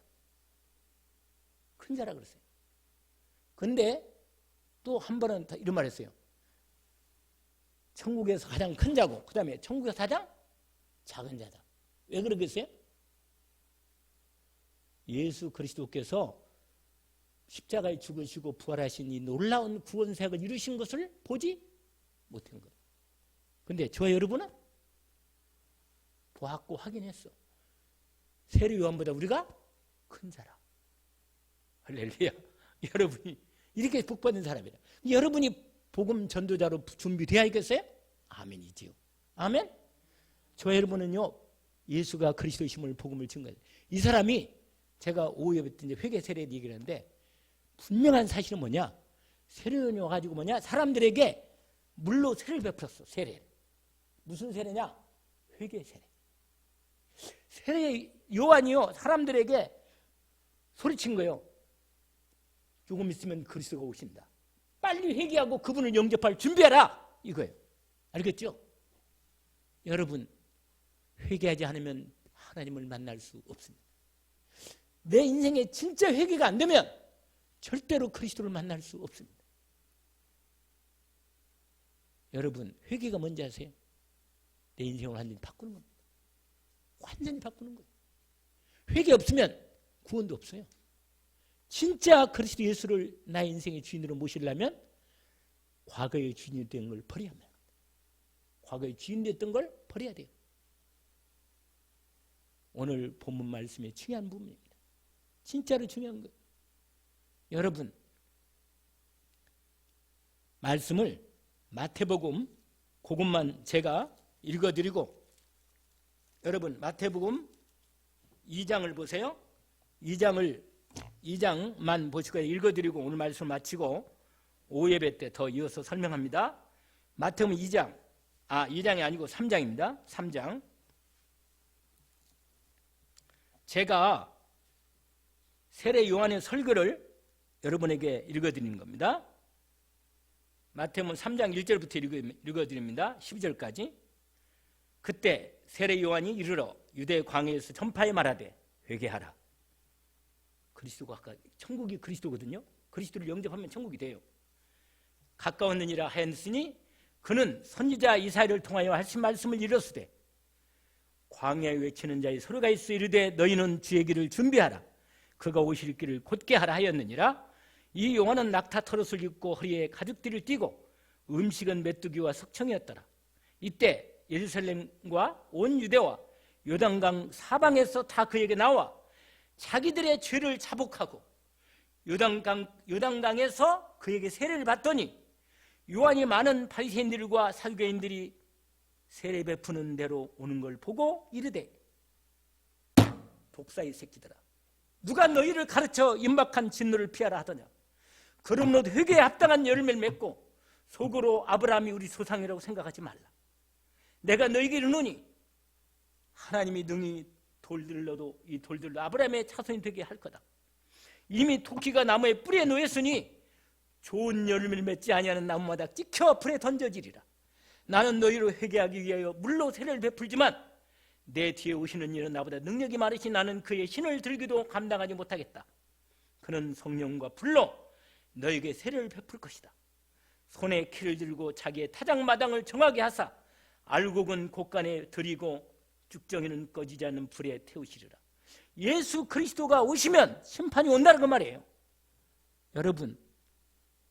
큰 자라 그랬어요. 근데 또 한 번은 이런 말 했어요. 천국에서 가장 큰 자고, 그 다음에 천국에서 가장 작은 자다. 왜 그러겠어요? 예수 그리스도께서 십자가에 죽으시고 부활하신 이 놀라운 구원사역을 이루신 것을 보지 못한 거예요. 근데 저와 여러분은 보았고 확인했어. 세례 요한보다 우리가 큰 사람. 할렐루야. 여러분이 이렇게 복받은 사람이라. 여러분이 복음 전도자로 준비되어 있겠어요? 아멘이지요. 아멘. 저와 여러분은요, 예수가 그리스도이심을 복음을 증거해요. 이 사람이 제가 오후에 이제 회개 세례 얘기를 하는데 분명한 사실은 뭐냐? 세례 요한이 와가지고 뭐냐? 사람들에게 물로 세례를 베풀었어. 세례. 무슨 세례냐? 회개 세례. 세례 요한이요, 사람들에게 소리친 거예요. 조금 있으면 그리스도가 오신다. 빨리 회개하고 그분을 영접할 준비해라. 이거예요. 알겠죠? 여러분, 회개하지 않으면 하나님을 만날 수 없습니다. 내 인생에 진짜 회개가 안 되면 절대로 그리스도를 만날 수 없습니다. 여러분, 회개가 뭔지 아세요? 내 인생을 완전히 바꾸는 겁니다. 완전히 바꾸는 거예요. 회개 없으면 구원도 없어요. 진짜 그리스도 예수를 나의 인생의 주인으로 모시려면 과거의 주인이 된 걸 버려야 합니다. 과거의 주인 됐던 걸 버려야 돼요. 오늘 본문 말씀의 중요한 부분입니다. 진짜로 중요한 거예요. 여러분, 말씀을 마태복음 그것만 제가 읽어드리고, 여러분 마태복음 2장을 보세요. 2장만 보시고 읽어드리고 오늘 말씀을 마치고 오예배 때 더 이어서 설명합니다. 마태복음 2장이 아니고 3장입니다. 3장. 제가 세례 요한의 설교를 여러분에게 읽어드리는 겁니다. 마태복음 3장 1절부터 읽어드립니다. 12절까지. 그때 세례 요한이 이르러 유대 광야에서 전파해 말하되 회개하라. 그리스도가 아까 천국이 그리스도거든요. 그리스도를 영접하면 천국이 돼요. 가까웠느니라 하였으니 그는 선지자 이사야를 통하여 하신 말씀을 이뤘으되 광야에 외치는 자의 소리가 있어 이르되 너희는 주의 길을 준비하라. 그가 오실 길을 곧게 하라 하였느니라. 이 요한은 낙타 털옷을 입고 허리에 가죽띠를 띠고 음식은 메뚜기와 석청이었더라. 이때 예루살렘과 온 유대와 요단강 사방에서 다 그에게 나와 자기들의 죄를 자복하고 요단강에서 그에게 세례를 받더니 요한이 많은 바리새인들과 사두개인들이 세례 베푸는 대로 오는 걸 보고 이르되 독사의 새끼들아, 누가 너희를 가르쳐 임박한 진노를 피하라 하더냐. 그럼 너도 회개에 합당한 열매를 맺고 속으로 아브라함이 우리 조상이라고 생각하지 말라. 내가 너희에게 이르노니 하나님이 능히 돌들로도 이 돌들로 아브라함의 자손이 되게 할 거다. 이미 토끼가 나무에 뿌리에 놓였으니 좋은 열매를 맺지 아니하는 나무마다 찍혀 불에 던져지리라. 나는 너희로 회개하기 위하여 물로 세례를 베풀지만 내 뒤에 오시는 이는 나보다 능력이 많으시 나는 그의 신을 들기도 감당하지 못하겠다. 그는 성령과 불로 너에게 세례를 베풀 것이다. 손에 키를 들고 자기의 타작마당을 정하게 하사 알곡은 곳간에 들이고 쭉정이는 꺼지지 않는 불에 태우시리라. 예수 그리스도가 오시면 심판이 온다는 그 말이에요. 여러분,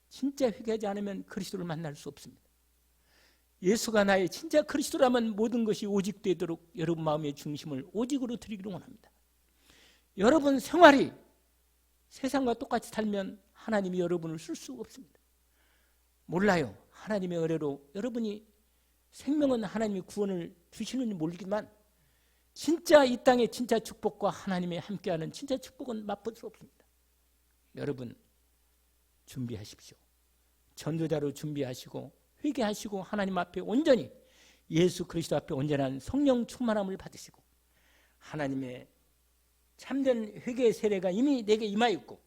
진짜 회개하지 않으면 그리스도를 만날 수 없습니다. 예수가 나의 진짜 그리스도라면 모든 것이 오직 되도록 여러분 마음의 중심을 오직으로 드리기를 원합니다. 여러분 생활이 세상과 똑같이 살면 하나님이 여러분을 쓸 수 없습니다. 몰라요. 하나님의 은혜로 여러분이 생명은 하나님이 구원을 주시는지 모르지만 진짜 이 땅의 진짜 축복과 하나님의 함께하는 진짜 축복은 맛볼 수 없습니다. 여러분 준비하십시오. 전도자로 준비하시고 회개하시고 하나님 앞에 온전히 예수 그리스도 앞에 온전한 성령 충만함을 받으시고 하나님의 참된 회개의 세례가 이미 내게 임하였고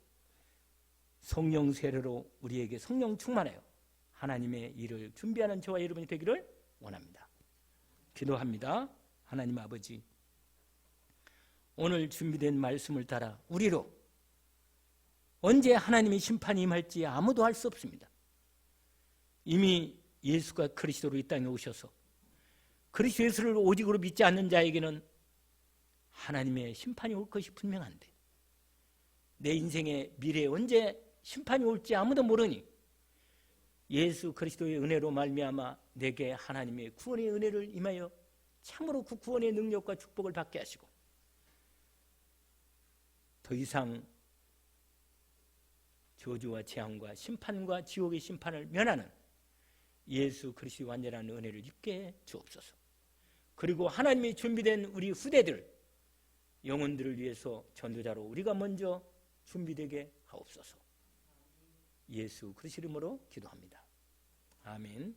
성령 세례로 우리에게 성령 충만하여 하나님의 일을 준비하는 저와 여러분이 되기를 원합니다. 기도합니다. 하나님 아버지, 오늘 준비된 말씀을 따라 우리로 언제 하나님의 심판이 임할지 아무도 알 수 없습니다. 이미 예수가 그리스도로 이 땅에 오셔서 그리스도 예수를 오직으로 믿지 않는 자에게는 하나님의 심판이 올 것이 분명한데 내 인생의 미래에 언제 심판이 올지 아무도 모르니 예수 그리스도의 은혜로 말미암아 내게 하나님의 구원의 은혜를 임하여 참으로 그 구원의 능력과 축복을 받게 하시고 더 이상 저주와 재앙과 심판과 지옥의 심판을 면하는 예수 그리스도의 완전한 은혜를 입게 주옵소서. 그리고 하나님이 준비된 우리 후대들 영혼들을 위해서 전도자로 우리가 먼저 준비되게 하옵소서. 예수 그리스도 이름으로 기도합니다. 아멘.